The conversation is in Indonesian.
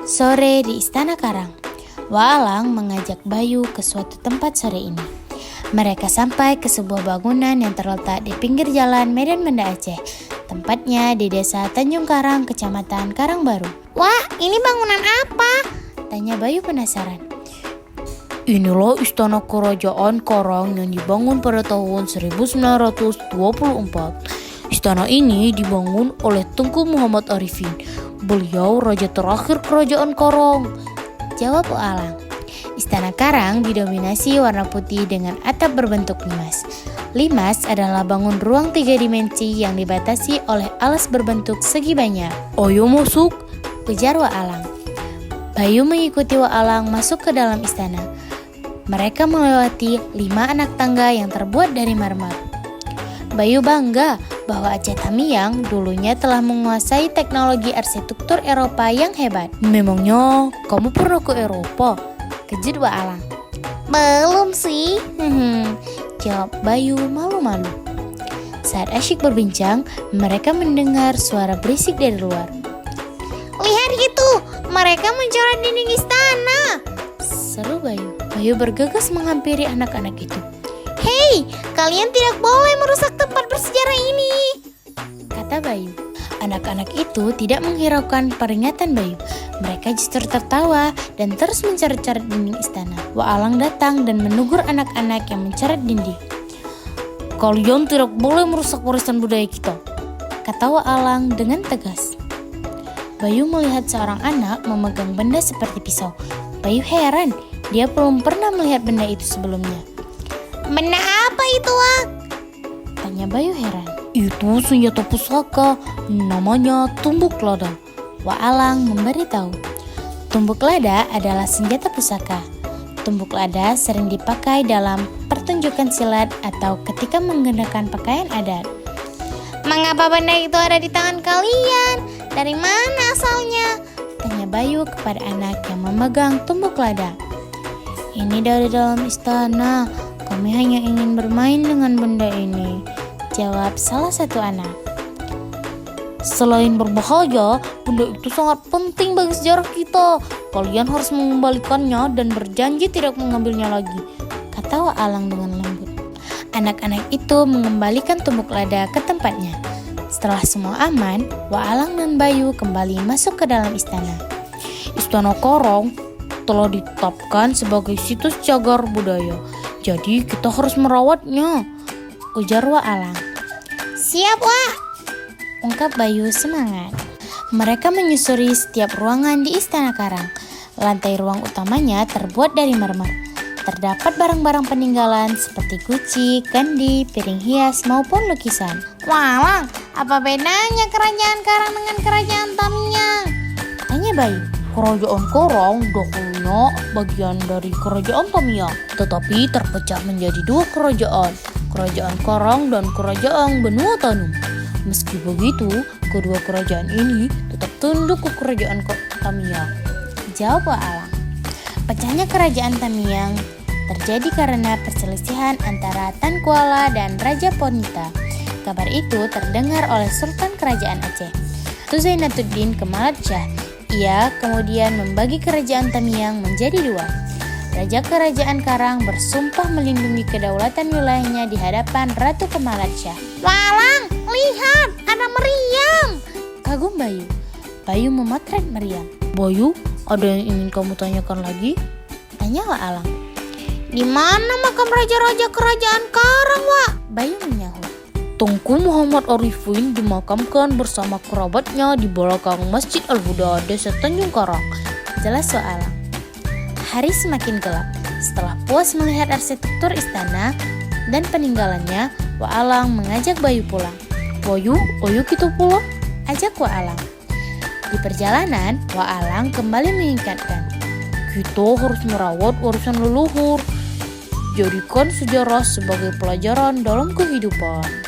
Sore di Istana Karang. Waalang mengajak Bayu ke suatu tempat sore ini. Mereka sampai ke sebuah bangunan yang terletak di pinggir jalan Medan Banda Aceh. Tempatnya di desa Tanjung Karang, kecamatan Karangbaru. Wah, ini bangunan apa? Tanya Bayu penasaran. Inilah Istana Kerajaan Karang yang dibangun pada tahun 1924. Istana ini dibangun oleh Tengku Muhammad Arifin. Beliau raja terakhir Kerajaan Karang, jawab Waalang. Istana Karang didominasi warna putih dengan atap berbentuk limas. Limas adalah bangun ruang 3 dimensi yang dibatasi oleh alas berbentuk segi banyak. Ayo masuk, ujar Waalang. Bayu mengikuti Waalang masuk ke dalam istana. Mereka melewati 5 anak tangga yang terbuat dari marmer. Bayu bangga bahwa Aceh Tamiang dulunya telah menguasai teknologi arsitektur Eropa yang hebat. Memangnya kamu pernah ke Eropa? Kejut Waalang. Belum sih. Jawab Bayu malu-malu. Saat asyik berbincang, mereka mendengar suara berisik dari luar. Lihat itu, mereka mencoret dinding istana. Seru Bayu. Bayu bergegas menghampiri anak-anak itu. Hei, kalian tidak boleh merusak tempat bersejarah ini, kata Bayu. Anak-anak itu tidak menghiraukan peringatan Bayu. Mereka justru tertawa dan terus mencoret-coret dinding istana. Waalang datang dan menegur anak-anak yang mencoret dinding. Kalian tidak boleh merusak warisan budaya kita, kata Waalang dengan tegas. Bayu melihat seorang anak memegang benda seperti pisau. Bayu heran, dia belum pernah melihat benda itu sebelumnya. Benda apa itu, Wak? Tanya Bayu heran. Itu senjata pusaka, namanya tumbuk lada. Waalang memberitahu. Tumbuk lada adalah senjata pusaka. Tumbuk lada sering dipakai dalam pertunjukan silat atau ketika menggunakan pakaian adat. Mengapa benda itu ada di tangan kalian? Dari mana asalnya? Tanya Bayu kepada anak yang memegang tumbuk lada. Ini dari dalam istana. Kami hanya ingin bermain dengan benda ini, jawab salah satu anak. Selain berbahaya, benda itu sangat penting bagi sejarah kita. Kalian harus mengembalikannya dan berjanji tidak mengambilnya lagi, kata Waalang dengan lembut. Anak-anak itu mengembalikan tumbuk lada ke tempatnya. Setelah semua aman, Waalang dan Bayu kembali masuk ke dalam istana. Istana Karang telah ditetapkan sebagai situs cagar budaya. Jadi kita harus merawatnya, ujar Waalang. Siap, Wak, ungkap Bayu semangat. Mereka menyusuri setiap ruangan di Istana Karang. Lantai ruang utamanya terbuat dari marmer. Terdapat barang-barang peninggalan seperti guci, kandi, piring hias maupun lukisan. Waalang, apa bedanya kerajaan Karang dengan kerajaan Tamiang? Tanya Bayu. Kerajaan Karang dahulunya bagian dari Kerajaan Tamiang, tetapi terpecah menjadi 2 kerajaan, Kerajaan Karang dan Kerajaan Benua Tanum. Meski begitu, kedua kerajaan ini tetap tunduk ke Kerajaan Tamiang, jawab Waalang. Pecahnya Kerajaan Tamiang terjadi karena perselisihan antara Tan Kuala dan Raja Ponita. Kabar itu terdengar oleh Sultan Kerajaan Aceh, Zainatuddin Kemalat Shah. Ia kemudian membagi Kerajaan Tamiang menjadi 2. Raja Kerajaan Karang bersumpah melindungi kedaulatan wilayahnya di hadapan Ratu Kemalat Shah. Waalang, lihat, ada meriam. Kagum Bayu. Bayu memotret meriam. Bayu, ada yang ingin kamu tanyakan lagi? Tanya Waalang. Di mana makam raja-raja kerajaan Karang, Wak? Bayu menyahut. Tengku Muhammad Arifin dimakamkan bersama kerabatnya di belakang Masjid Al-Huda, Desa Tanjung Karang, jelas Waalang. Hari semakin gelap. Setelah puas melihat arsitektur istana dan peninggalannya, Waalang mengajak Bayu pulang. Bayu, ayo kita pulang, ajak Waalang. Di perjalanan, Waalang kembali mengingatkan. Kita harus merawat warisan leluhur. Jadikan sejarah sebagai pelajaran dalam kehidupan.